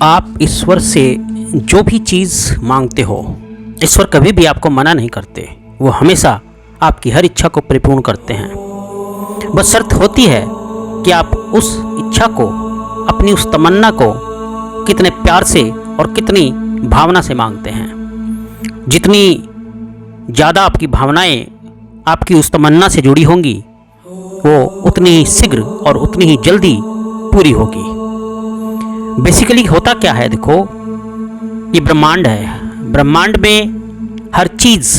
आप ईश्वर से जो भी चीज़ मांगते हो, ईश्वर कभी भी आपको मना नहीं करते। वो हमेशा आपकी हर इच्छा को परिपूर्ण करते हैं। बस शर्त होती है कि आप उस इच्छा को, अपनी उस तमन्ना को कितने प्यार से और कितनी भावना से मांगते हैं। जितनी ज़्यादा आपकी भावनाएं आपकी उस तमन्ना से जुड़ी होंगी, वो उतनी ही शीघ्र और उतनी ही जल्दी पूरी होगी। बेसिकली होता क्या है, देखो, ये ब्रह्मांड है। ब्रह्मांड में हर चीज़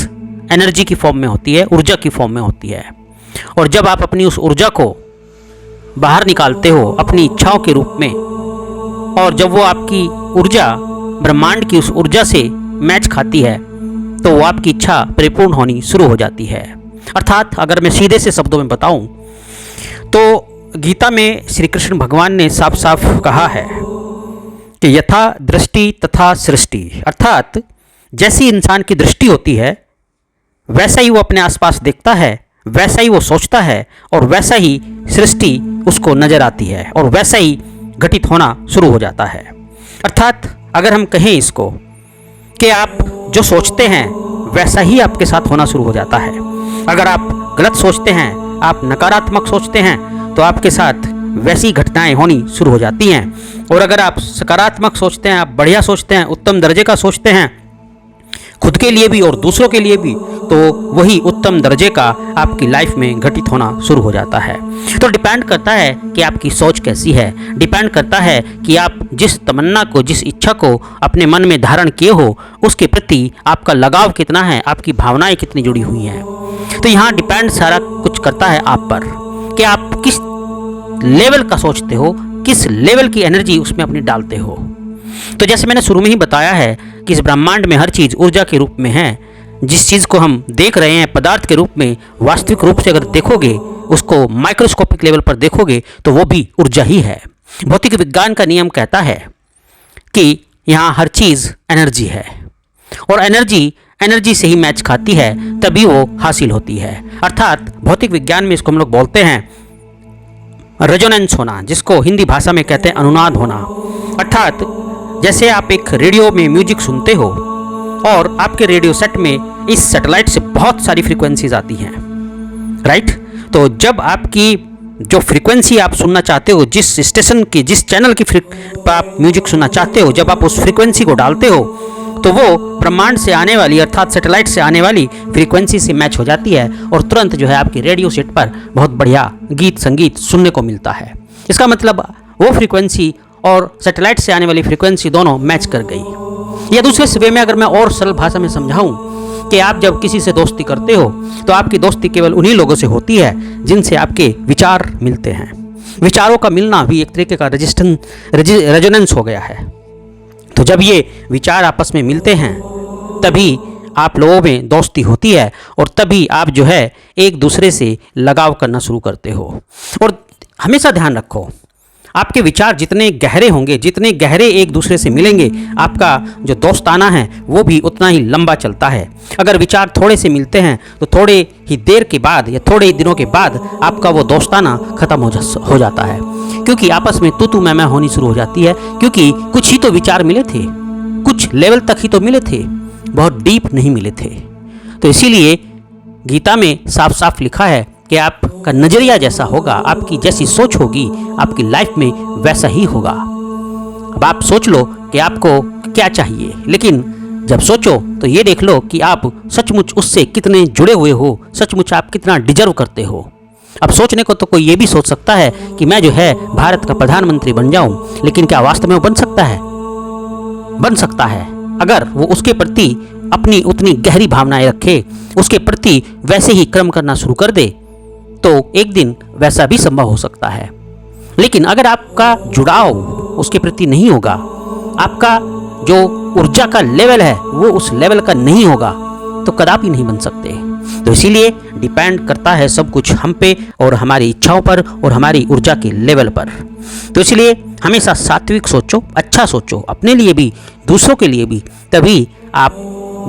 एनर्जी की फॉर्म में होती है, ऊर्जा की फॉर्म में होती है। और जब आप अपनी उस ऊर्जा को बाहर निकालते हो अपनी इच्छाओं के रूप में, और जब वो आपकी ऊर्जा ब्रह्मांड की उस ऊर्जा से मैच खाती है, तो वो आपकी इच्छा परिपूर्ण होनी शुरू हो जाती है। अर्थात अगर मैं सीधे से शब्दों में बताऊं तो गीता में श्री कृष्ण भगवान ने साफ साफ कहा है कि यथा दृष्टि तथा सृष्टि। अर्थात जैसी इंसान की दृष्टि होती है, वैसा ही वो अपने आसपास देखता है, वैसा ही वो सोचता है, और वैसा ही सृष्टि उसको नजर आती है, और वैसा ही घटित होना शुरू हो जाता है। अर्थात अगर हम कहें इसको कि आप जो सोचते हैं वैसा ही आपके साथ होना शुरू हो जाता है। अगर आप गलत सोचते हैं, आप नकारात्मक सोचते हैं, तो आपके साथ वैसी घटनाएं होनी शुरू हो जाती हैं। और अगर आप सकारात्मक सोचते हैं, आप बढ़िया सोचते हैं, उत्तम दर्जे का सोचते हैं, खुद के लिए भी और दूसरों के लिए भी, तो वही उत्तम दर्जे का आपकी लाइफ में घटित होना शुरू हो जाता है। तो डिपेंड करता है कि आपकी सोच कैसी है, डिपेंड करता है कि आप जिस तमन्ना को, जिस इच्छा को अपने मन में धारण किए हो, उसके प्रति आपका लगाव कितना है, आपकी भावनाएं कितनी जुड़ी हुई हैं। तो यहाँ डिपेंड सारा कुछ करता है आप पर कि आप किस लेवल का सोचते हो, किस लेवल की एनर्जी उसमें अपनी डालते हो। तो जैसे मैंने शुरू में ही बताया है कि इस ब्रह्मांड में हर चीज़ ऊर्जा के रूप में है। जिस चीज़ को हम देख रहे हैं पदार्थ के रूप में, वास्तविक रूप से अगर देखोगे, उसको माइक्रोस्कोपिक लेवल पर देखोगे, तो वो भी ऊर्जा ही है। भौतिक विज्ञान का नियम कहता है कि यहाँ हर चीज़ एनर्जी है, और एनर्जी से ही मैच खाती है, तभी वो हासिल होती है। अर्थात भौतिक विज्ञान में इसको हम लोग बोलते हैं रेजोनेंस होना, जिसको हिंदी भाषा में कहते हैं अनुनाद होना। अर्थात जैसे आप एक रेडियो में म्यूजिक सुनते हो, और आपके रेडियो सेट में इस सैटेलाइट से बहुत सारी फ्रीक्वेंसीज आती हैं, राइट। तो जब आपकी जो फ्रीक्वेंसी आप सुनना चाहते हो, जिस स्टेशन की, जिस चैनल की आप म्यूजिक सुनना चाहते हो, जब आप उस फ्रीक्वेंसी को डालते हो, तो वो ब्रह्मांड से आने वाली, अर्थात सैटेलाइट से आने वाली फ्रीक्वेंसी से मैच हो जाती है, और तुरंत जो है आपकी रेडियो सेट पर बहुत बढ़िया गीत संगीत सुनने को मिलता है। इसका मतलब वो फ्रीक्वेंसी और सैटेलाइट से आने वाली फ्रीक्वेंसी दोनों मैच कर गई। या दूसरे वे में अगर मैं और सरल भाषा में समझाऊं कि आप जब किसी से दोस्ती करते हो, तो आपकी दोस्ती केवल उन्हीं लोगों से होती है जिनसे आपके विचार मिलते हैं। विचारों का मिलना भी एक तरीके का रेजोनेंस हो गया है। तो जब ये विचार आपस में मिलते हैं, तभी आप लोगों में दोस्ती होती है, और तभी आप जो है एक दूसरे से लगाव करना शुरू करते हो। और हमेशा ध्यान रखो, आपके विचार जितने गहरे होंगे, जितने गहरे एक दूसरे से मिलेंगे, आपका जो दोस्ताना है वो भी उतना ही लंबा चलता है। अगर विचार थोड़े से मिलते हैं, तो थोड़े ही देर के बाद या थोड़े ही दिनों के बाद आपका वो दोस्ताना खत्म हो जाता है, क्योंकि आपस में तू मैं होनी शुरू हो जाती है। क्योंकि कुछ ही तो विचार मिले थे, कुछ लेवल तक ही तो मिले थे, बहुत डीप नहीं मिले थे। तो इसीलिए गीता में साफ साफ लिखा है कि आपका नज़रिया जैसा होगा, आपकी जैसी सोच होगी, आपकी लाइफ में वैसा ही होगा। अब आप सोच लो कि आपको क्या चाहिए, लेकिन जब सोचो तो ये देख लो कि आप सचमुच उससे कितने जुड़े हुए हो, सचमुच आप कितना डिजर्व करते हो। अब सोचने को तो कोई ये भी सोच सकता है कि मैं जो है भारत का प्रधानमंत्री बन जाऊं, लेकिन क्या वास्तव में वो बन सकता है? बन सकता है, अगर वो उसके प्रति अपनी उतनी गहरी भावनाएं रखे, उसके प्रति वैसे ही कर्म करना शुरू कर दे, तो एक दिन वैसा भी संभव हो सकता है। लेकिन अगर आपका जुड़ाव उसके प्रति नहीं होगा, आपका जो ऊर्जा का लेवल है वो उस लेवल का नहीं होगा, तो कदापि नहीं बन सकते। तो इसीलिए डिपेंड करता है सब कुछ हम पे, और हमारी इच्छाओं पर, और हमारी ऊर्जा के लेवल पर। तो इसलिए हमेशा सात्विक सोचो, अच्छा सोचो, अपने लिए भी, दूसरों के लिए भी, तभी आप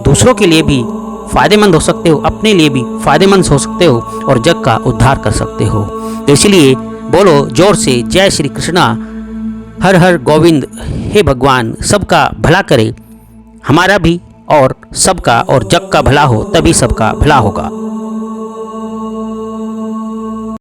दूसरों के लिए भी फ़ायदेमंद हो सकते हो, अपने लिए भी फ़ायदेमंद हो सकते हो, और जग का उद्धार कर सकते हो। तो इसलिए बोलो जोर से जय श्री कृष्णा। हर हर गोविंद, हे भगवान सबका भला करे, हमारा भी और सबका और जग का भला हो तभी सबका भला होगा।